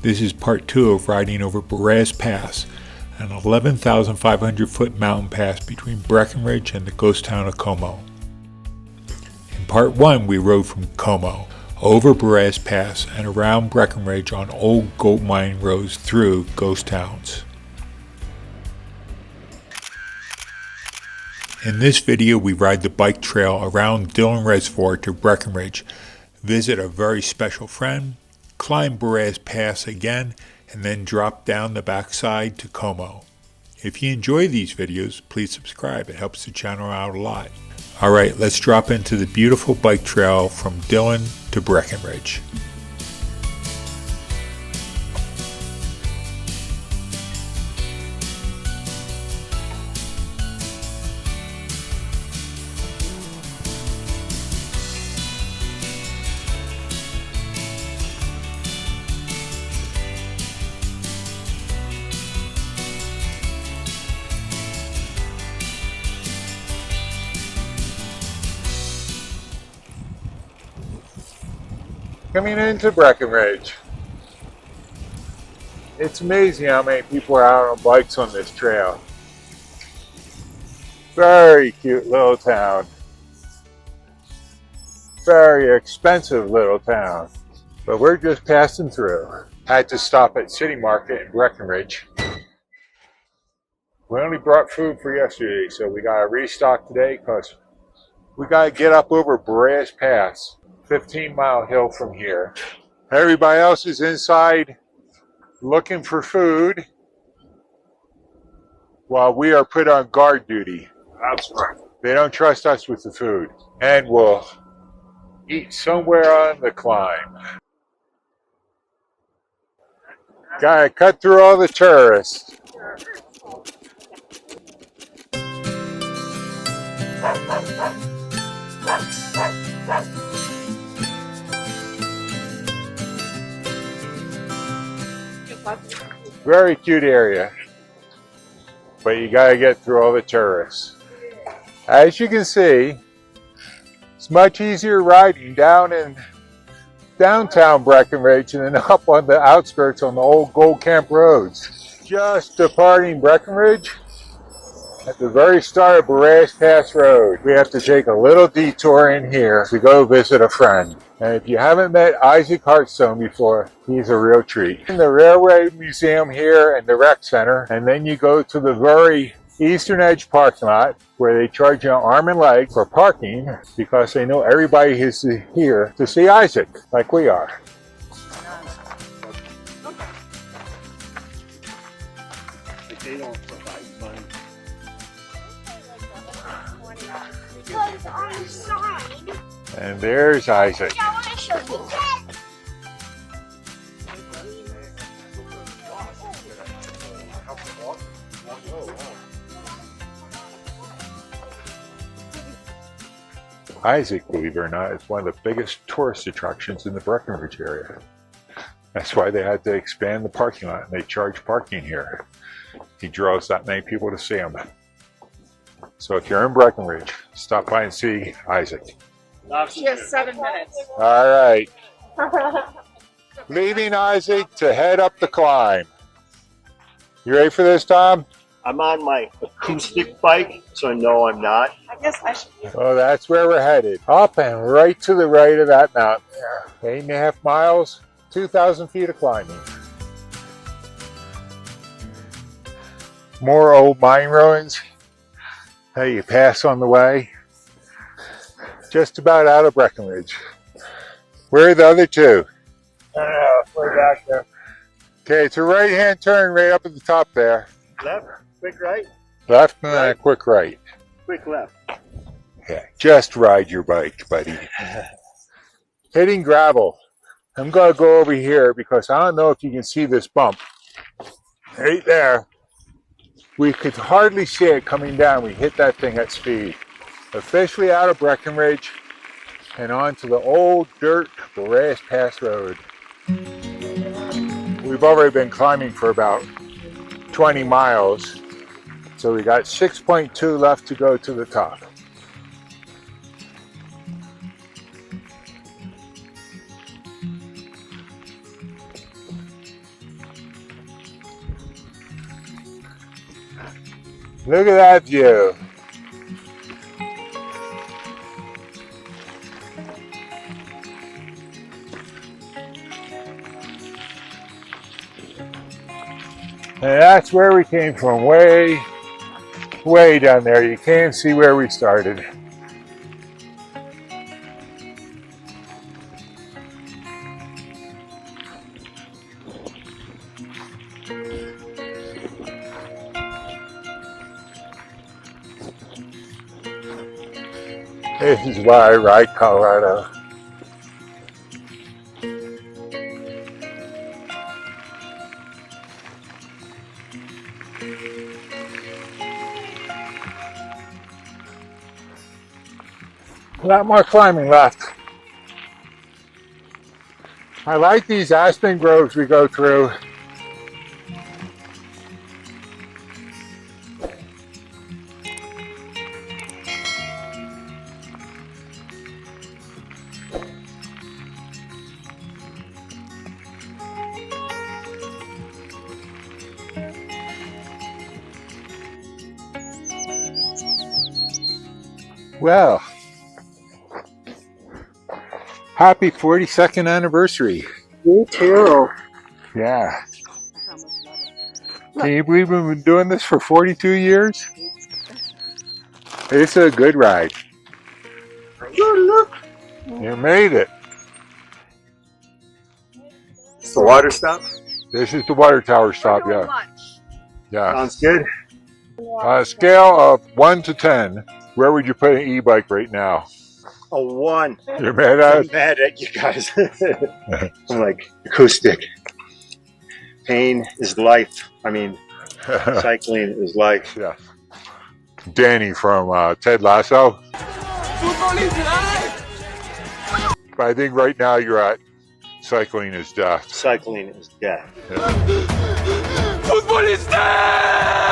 This is part 2 of riding over Boreas Pass, an 11,500 foot mountain pass between Breckenridge and the ghost town of Como. In part 1 we rode from Como, over Boreas Pass and around Breckenridge on old gold mining roads through ghost towns. In this video we ride the bike trail around Dillon Reservoir to Breckenridge, visit a very special friend, climb Boreas Pass again, and then drop down the backside to Como. If you enjoy these videos, please subscribe. It helps the channel out a lot. Alright, let's drop into the beautiful bike trail from Dillon to Breckenridge. Coming into Breckenridge. It's amazing how many people are out on bikes on this trail. Very cute little town. Very expensive little town. But we're just passing through. Had to stop at City Market in Breckenridge. We only brought food for yesterday, so we got to restock today because we got to get up over Boreas Pass. 15-mile hill from here. Everybody else is inside looking for food while we are put on guard duty. That's right. They don't trust us with the food. And we'll eat somewhere on the climb. Gotta cut through all the tourists. Very cute area, but you gotta get through all the tourists. As you can see, it's much easier riding down in downtown Breckenridge than up on the outskirts on the old Gold Camp roads. Just departing Breckenridge at the very start of Boreas Pass Road. We have to take a little detour in here to go visit a friend. And if you haven't met Isak Heartsone before, he's a real treat. In the Railway Museum here and the Rec Center, and then you go to the very eastern edge parking lot where they charge you an arm and leg for parking because they know everybody is here to see Isak, like we are. They don't provide money. And there's Isak. I want to show you. Isak, believe it or not, is one of the biggest tourist attractions in the Breckenridge area. That's why they had to expand the parking lot and they charge parking here. He draws that many people to see him. So if you're in Breckenridge, stop by and see Isak. She has 7 minutes. All right. Leaving Isak to head up the climb. You ready for this, Tom? I'm on my acoustic bike, so no, I'm not. I guess I should. Well, that's where we're headed. Up and right to the right of that mountain there. 8.5 miles, 2,000 feet of climbing. More old mine ruins that you pass on the way. Just about out of Breckenridge. Where are the other two? Way back there. Okay, it's a right-hand turn right up at the top there. Left, quick right, Left and then a quick right. quick left. Yeah, just ride your bike, buddy. Hitting gravel. I'm going to go over here because I don't know if you can see this bump. Right there. We could hardly see it coming down. We hit that thing at speed. Officially out of Breckenridge and onto the old dirt Boreas Pass Road. We've already been climbing for about 20 miles, so we got 6.2 left to go to the top. Look at that view. And that's where we came from, way down there. You can't see where we started. This is why I ride Colorado. A lot more climbing left. I like these aspen groves we go through. Well, happy 42nd anniversary. Me too. Yeah. Can you believe we've been doing this for 42 years? It's a good ride. Good look. You made it. It's the water stop. This is the water tower stop, We're doing yeah. lunch. Yeah. Sounds good. On a scale of 1 to 10, where would you put an e-bike right now? A 1. You're mad at I'm us? mad at you guys. I'm like, acoustic. Pain is life. I mean, cycling is life. Yeah. Danny from Ted Lasso. But I think right now you're at cycling is death. Cycling is death. Football is dead!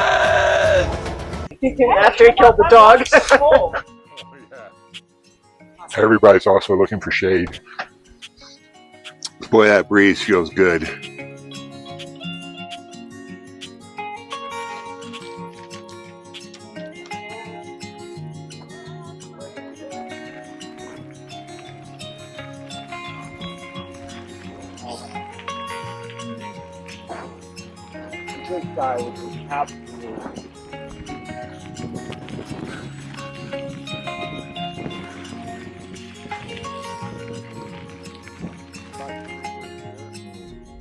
After he killed the dog. Everybody's also looking for shade. Boy, that breeze feels good. This guy was absolutely.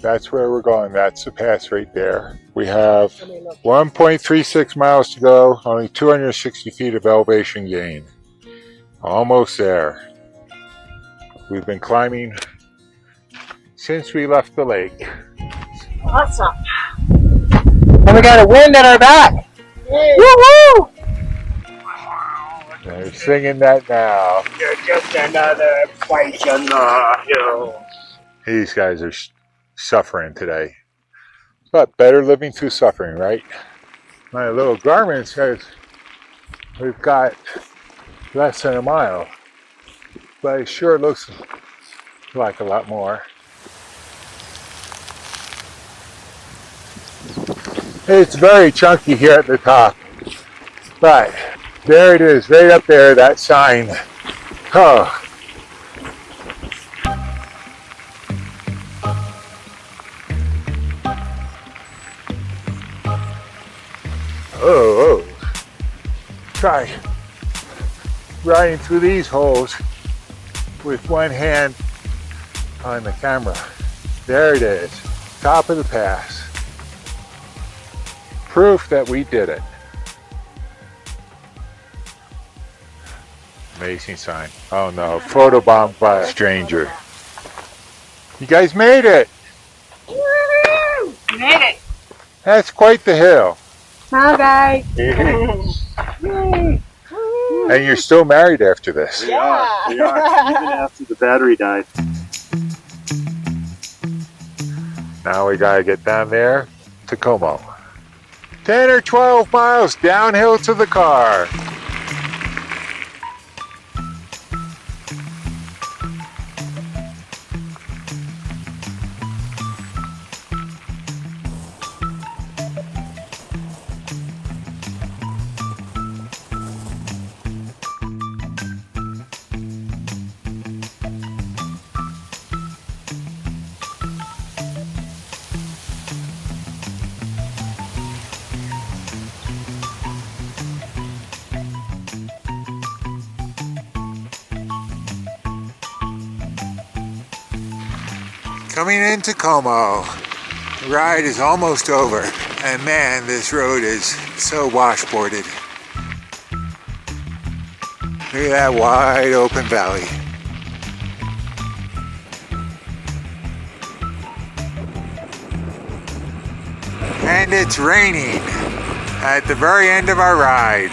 That's where we're going. That's the pass right there. We have 1.36 miles to go, only 260 feet of elevation gain. Almost there. We've been climbing since we left the lake. Awesome. And we got a wind at our back. Woo-hoo! They're singing that now. You're just another fight on the hill. These guys are suffering today. But better living through suffering, right? My little Garmin says we've got less than a mile, but it sure looks like a lot more. It's very chunky here at the top, but there it is, right up there, that sign. Oh. Oh, try riding through these holes with one hand on the camera. There it is, top of the pass. Proof that we did it. Amazing sign. Oh no, photobombed by a stranger. You guys made it. Woo! Made it. That's quite the hill. Hi, guys. And you're still married after this. We are, even after the battery died. Now we gotta get down there to Como. 10 or 12 miles downhill to the car. Coming into Como. The ride is almost over. And man, this road is so washboarded. Look at that wide open valley. And it's raining at the very end of our ride.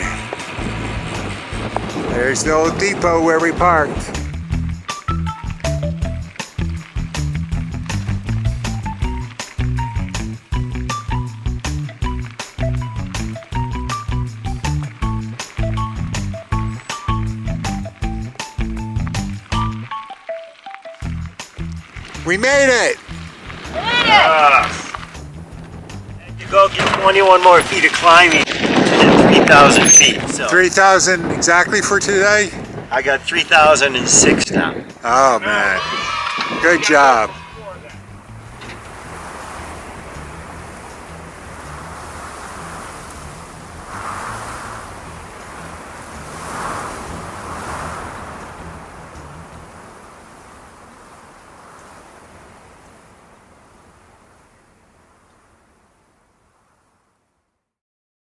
There's the old depot where we parked. We made it! Had to go get 21 more feet of climbing to 3,000 feet. So 3,000 exactly for today? I got 3,006 now. Oh man, good job.